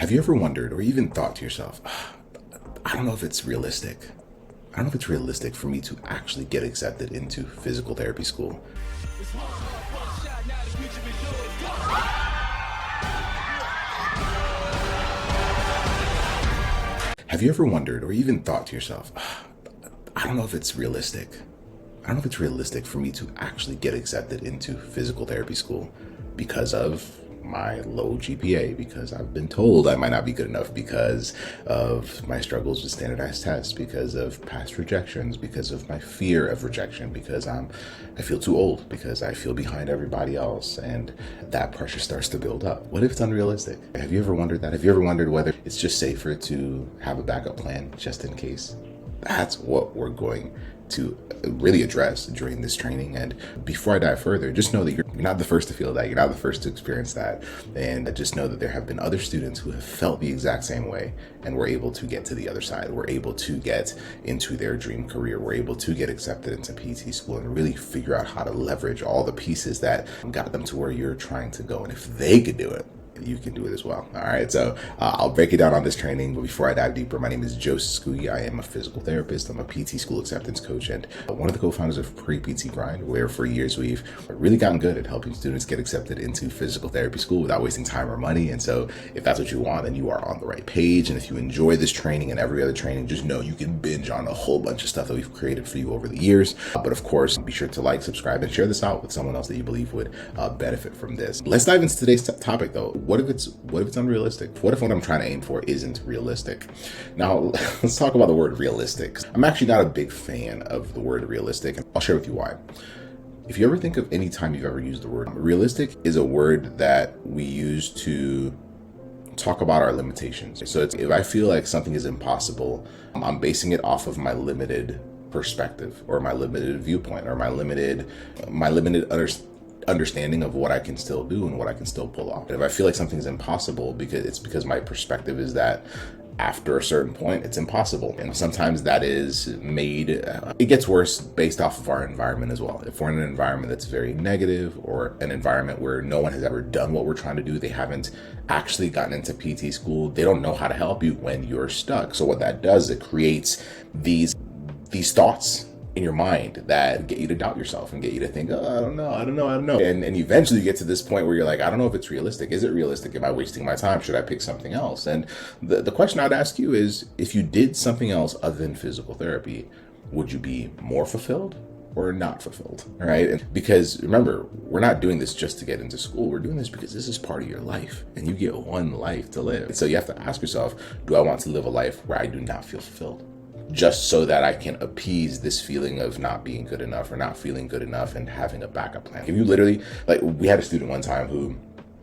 Have you ever wondered or even thought to yourself, I don't know if it's realistic. I don't know if it's realistic for me to actually get accepted into physical therapy school. Have you ever wondered or even thought to yourself, I don't know if it's realistic. I don't know if it's realistic for me to actually get accepted into physical therapy school because of my low GPA, because I've been told I might not be good enough, because of my struggles with standardized tests, because of past rejections, because of my fear of rejection, because I feel too old, because I feel behind everybody else, and that pressure starts to build up. What if it's unrealistic? Have you ever wondered that? Have you ever wondered whether it's just safer to have a backup plan just in case? That's what we're going to really address during this training. And before I dive further, just know that you're not the first to feel that. You're not the first to experience that. And just know that there have been other students who have felt the exact same way and were able to get to the other side. We're able to get into their dream career. We're able to get accepted into PT school and really figure out how to leverage all the pieces that got them to where you're trying to go. And if they could do it, you can do it as well. All right. So I'll break it down on this training. But before I dive deeper, my name is Joseph Scooey. I am a physical therapist. I'm a PT school acceptance coach and one of the co-founders of Pre-PT Grind, where for years we've really gotten good at helping students get accepted into physical therapy school without wasting time or money. And so if that's what you want, then you are on the right page. And if you enjoy this training and every other training, just know you can binge on a whole bunch of stuff that we've created for you over the years. But of course, be sure to like, subscribe, and share this out with someone else that you believe would benefit from this. Let's dive into today's topic though. What if it's unrealistic? What if what I'm trying to aim for isn't realistic? Now, let's talk about the word realistic. I'm actually not a big fan of the word realistic, and I'll share with you why. If you ever think of any time you've ever used the word realistic, is a word that we use to talk about our limitations. So if I feel like something is impossible, I'm basing it off of my limited perspective or my limited viewpoint or my limited understanding of what I can still do and what I can still pull off. And if I feel like something's impossible, because my perspective is that after a certain point, it's impossible. And sometimes that is made, it gets worse based off of our environment as well. If we're in an environment that's very negative or an environment where no one has ever done what we're trying to do, they haven't actually gotten into PT school, they don't know how to help you when you're stuck. So what that does, it creates these thoughts in your mind that get you to doubt yourself and get you to think, oh, I don't know. And eventually you get to this point where you're like, I don't know if it's realistic. Is it realistic? Am I wasting my time? Should I pick something else? And the question I'd ask you is, if you did something else other than physical therapy, would you be more fulfilled or not fulfilled? All right. And because remember, we're not doing this just to get into school. We're doing this because this is part of your life and you get one life to live. So you have to ask yourself, do I want to live a life where I do not feel fulfilled? Just so that I can appease this feeling of not being good enough or not feeling good enough and having a backup plan. If you literally, like, we had a student one time who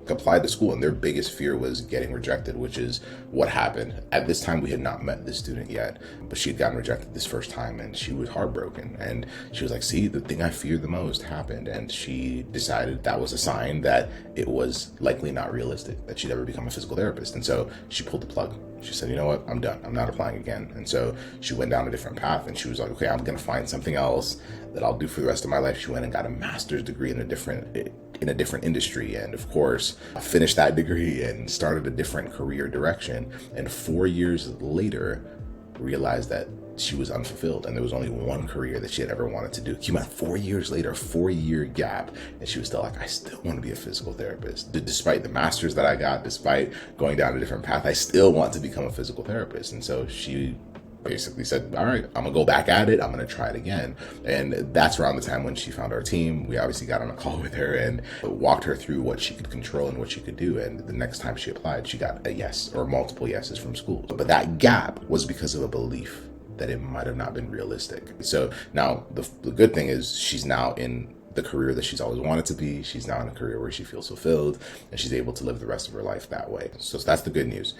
applied to school and their biggest fear was getting rejected, which is what happened. At this time, we had not met this student yet, but she had gotten rejected this first time and she was heartbroken. And she was like, see, the thing I feared the most happened. And she decided that was a sign that it was likely not realistic that she'd ever become a physical therapist. And so she pulled the plug. She said, you know what, I'm done. I'm not applying again. And so she went down a different path and she was like, okay, I'm going to find something else that I'll do for the rest of my life. She went and got a master's degree in a different industry. And of course, finished that degree and started a different career direction. And 4 years later, realized that she was unfulfilled and there was only one career that she had ever wanted to do. Came out 4 years later, 4-year gap, and she was still like, I still want to be a physical therapist. Despite the master's that I got, despite going down a different path, I still want to become a physical therapist. And so she basically said, all right, I'm gonna go back at it. I'm gonna try it again. And that's around the time when she found our team. We obviously got on a call with her and walked her through what she could control and what she could do. And the next time she applied, she got a yes or multiple yeses from school. But that gap was because of a belief that it might have not been realistic. So now the good thing is she's now in the career that she's always wanted to be. She's now in a career where she feels fulfilled and she's able to live the rest of her life that way. So that's the good news.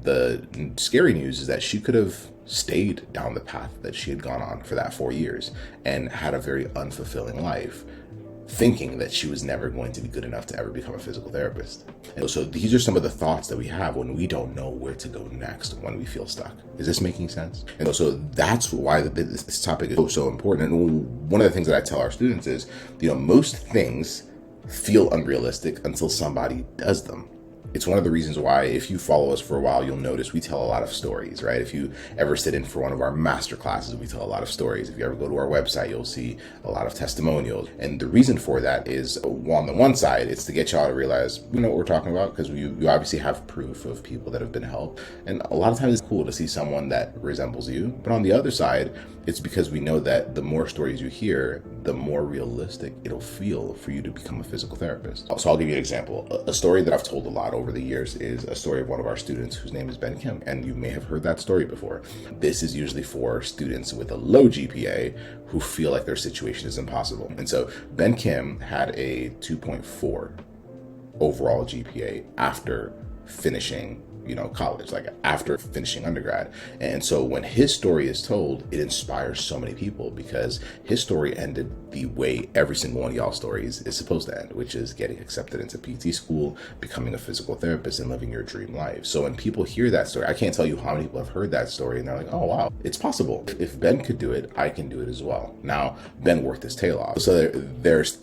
The scary news is that she could have stayed down the path that she had gone on for that 4 years and had a very unfulfilling life, thinking that she was never going to be good enough to ever become a physical therapist. And so these are some of the thoughts that we have when we don't know where to go next, when we feel stuck. Is this making sense? And so that's why this topic is so important. And one of the things that I tell our students is, most things feel unrealistic until somebody does them. It's one of the reasons why, if you follow us for a while, you'll notice we tell a lot of stories, right? If you ever sit in for one of our master classes, we tell a lot of stories. If you ever go to our website, you'll see a lot of testimonials. And the reason for that is, well, on the one side, it's to get y'all to realize, you know what we're talking about, because you obviously have proof of people that have been helped. And a lot of times it's cool to see someone that resembles you. But on the other side, it's because we know that the more stories you hear, the more realistic it'll feel for you to become a physical therapist. So I'll give you an example. A story that I've told a lot over the years is a story of one of our students whose name is Ben Kim. And you may have heard that story before. This is usually for students with a low GPA who feel like their situation is impossible. And so Ben Kim had a 2.4 overall GPA after finishing college, like after finishing undergrad. And so when his story is told, it inspires so many people because his story ended the way every single one of y'all stories is supposed to end, which is getting accepted into PT school, becoming a physical therapist, and living your dream life. So when people hear that story, I can't tell you how many people have heard that story and they're like, oh wow, it's possible. If Ben could do it, I can do it as well. Now, Ben worked his tail off. So there's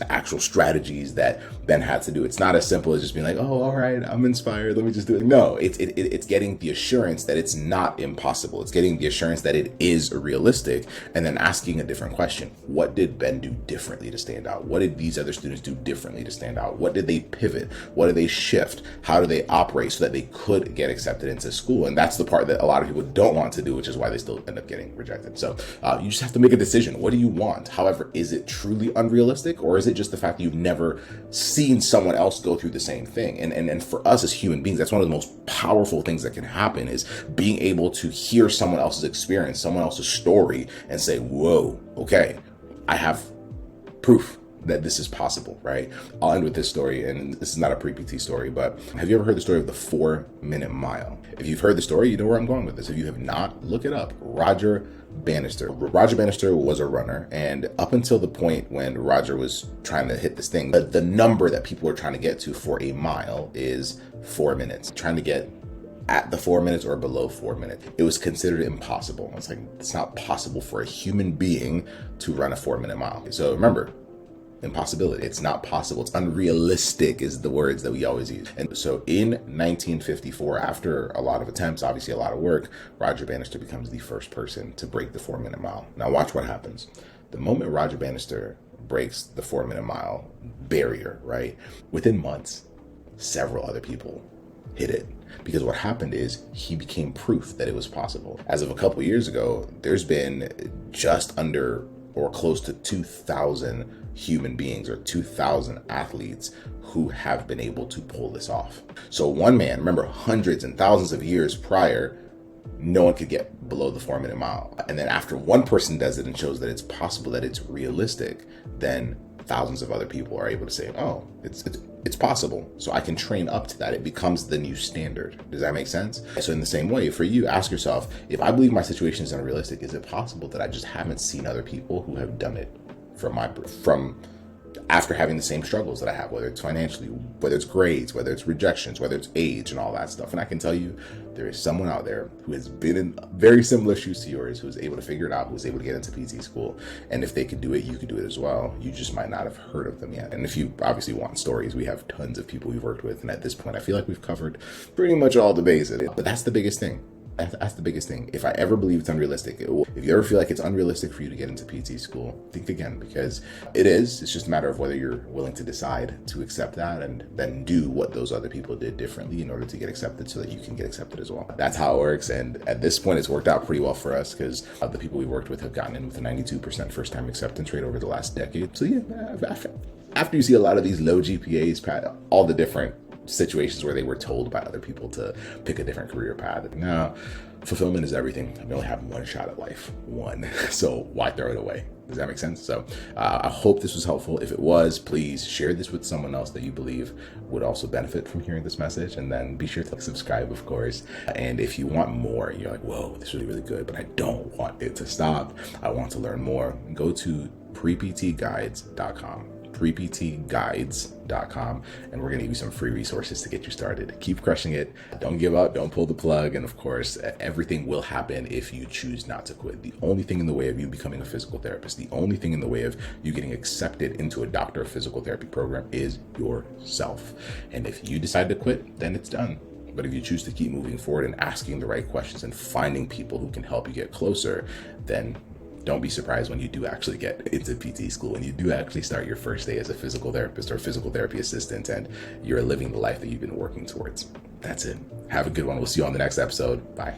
actual strategies that Ben had to do. It's not as simple as just being like, oh, all right, I'm inspired, let me just do it. No, it's getting the assurance that it's not impossible. It's getting the assurance that it is realistic, and then asking a different question. What did Ben do differently to stand out? What did these other students do differently to stand out? What did they pivot? What did they shift? How do they operate so that they could get accepted into school? And that's the part that a lot of people don't want to do, which is why they still end up getting rejected. So you just have to make a decision. What do you want? However, is it truly unrealistic, or is it just the fact that you've never seen someone else go through the same thing? And for us as human beings, that's one of the most powerful things that can happen, is being able to hear someone else's experience, someone else's story, and say, whoa, okay, I have proof that this is possible, right? I'll end with this story, and this is not a pre-PT story, but have you ever heard the story of the 4-minute mile? If you've heard the story, you know where I'm going with this. If you have not, look it up. Roger Bannister. Roger Bannister was a runner, and up until the point when Roger was trying to hit this thing, the number that people were trying to get to for a mile is 4 minutes. Trying to get at the 4 minutes or below 4 minutes, it was considered impossible. It's like, it's not possible for a human being to run a 4-minute mile. So remember, impossibility. It's not possible. It's unrealistic is the words that we always use. And so in 1954, after a lot of attempts, obviously a lot of work, Roger Bannister becomes the first person to break the 4-minute mile. Now watch what happens. The moment Roger Bannister breaks the 4-minute mile barrier, right? Within months, several other people hit it. Because what happened is he became proof that it was possible. As of a couple years ago, there's been just under or close to 2,000 human beings or 2,000 athletes who have been able to pull this off. So one man, remember, hundreds and thousands of years prior, no one could get below the 4-minute mile. And then after one person does it and shows that it's possible, that it's realistic, then thousands of other people are able to say, oh, it's possible. So I can train up to that. It becomes the new standard. Does that make sense? So in the same way, for you, ask yourself, if I believe my situation is unrealistic, is it possible that I just haven't seen other people who have done it from after having the same struggles that I have, whether it's financially, whether it's grades, whether it's rejections, whether it's age and all that stuff. And I can tell you, there is someone out there who has been in very similar shoes to yours, who's able to figure it out, who's able to get into PT school. And if they could do it, you could do it as well. You just might not have heard of them yet. And if you obviously want stories, we have tons of people we've worked with. And at this point, I feel like we've covered pretty much all the bases. But that's the biggest thing. That's the biggest thing. If I ever believe it's unrealistic, if you ever feel like it's unrealistic for you to get into PT school, think again, because it is. It's just a matter of whether you're willing to decide to accept that and then do what those other people did differently in order to get accepted so that you can get accepted as well. That's how it works. And at this point, it's worked out pretty well for us because the people we worked with have gotten in with a 92% first-time acceptance rate over the last decade. So yeah, after you see a lot of these low GPAs, all the different situations where they were told by other people to pick a different career path. Now, fulfillment is everything. We only have one shot at life, one. So why throw it away? Does that make sense? So I hope this was helpful. If it was, please share this with someone else that you believe would also benefit from hearing this message. And then be sure to subscribe, of course. And if you want more, you're like, whoa, this is really, really good, but I don't want it to stop. I want to learn more. Go to preptguides.com. preptguides.com, and we're going to give you some free resources to get you started. Keep crushing it. Don't give up. Don't pull the plug. And of course, everything will happen if you choose not to quit. The only thing in the way of you becoming a physical therapist, the only thing in the way of you getting accepted into a doctor of physical therapy program is yourself. And if you decide to quit, then it's done. But if you choose to keep moving forward and asking the right questions and finding people who can help you get closer, then don't be surprised when you do actually get into PT school, when you do actually start your first day as a physical therapist or physical therapy assistant, and you're living the life that you've been working towards. That's it. Have a good one. We'll see you on the next episode. Bye.